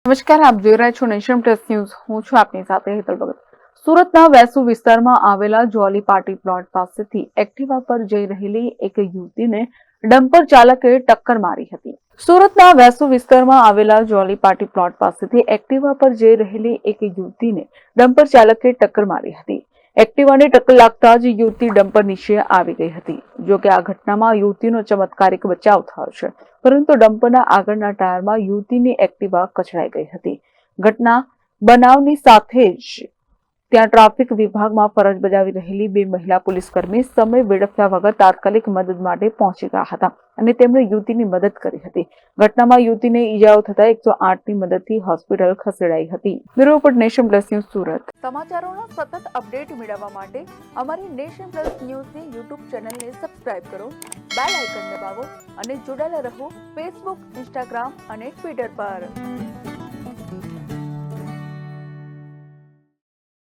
નમસ્કાર, આપ જોઈ રહ્યા છો નેશન પ્લસ ન્યૂઝ. હું છું આપની સાથે હેતલ ભગત. સુરતના વેસુ વિસ્તારમાં આવેલા જોલી પાર્ટી પ્લોટ પાસેથી એક્ટિવા પર જઈ રહેલી એક યુવતીને ડમ્પર ચાલકે ટક્કર મારી હતી. સુરતના વેસુ વિસ્તારમાં આવેલા જોલી પાર્ટી પ્લોટ પાસેથી એક્ટિવા પર જઈ રહેલી એક યુવતીને ડમ્પર ચાલકે ટક્કર મારી હતી. એક્ટિવાને ટક્કર લાગતા જ યુવતી ડમ્પર નીચે આવી ગઈ હતી. જો કે આ ઘટનામાં યુવતીનો ચમત્કારિક બચાવ થયો છે, પરંતુ ડમ્પરના આગળના ટાયરમાં યુવતીની એક્ટિવા કચડાઈ ગઈ હતી. ઘટના બનાવની સાથે જ ત્યાં ટ્રાફિક વિભાગમાં ફરજ બજાવી રહેલી બે મહિલા પોલીસકર્મી સમય વેડફ્યા વગર તાત્કાલિક મદદ માટે પહોંચી ગયા હતા અને તેમણે યુવતીની મદદ કરી હતી. ઘટનામાં યુવતીને ઈજાઓ થતા 108ની મદદથી હોસ્પિટલ ખસેડાઈ હતી. Bureau report, nation plus news, Surat. સમાચારોના સતત અપડેટ મેળવવા માટે અમારી નેશન પ્લસ ન્યૂઝની યુટ્યુબ ચેનલને સબસ્ક્રાઇબ કરો, બેલ આઇકન દબાવો અને જોડાયેલા રહો ફેસબુક, ઇન્સ્ટાગ્રામ અને ટ્વિટર પર.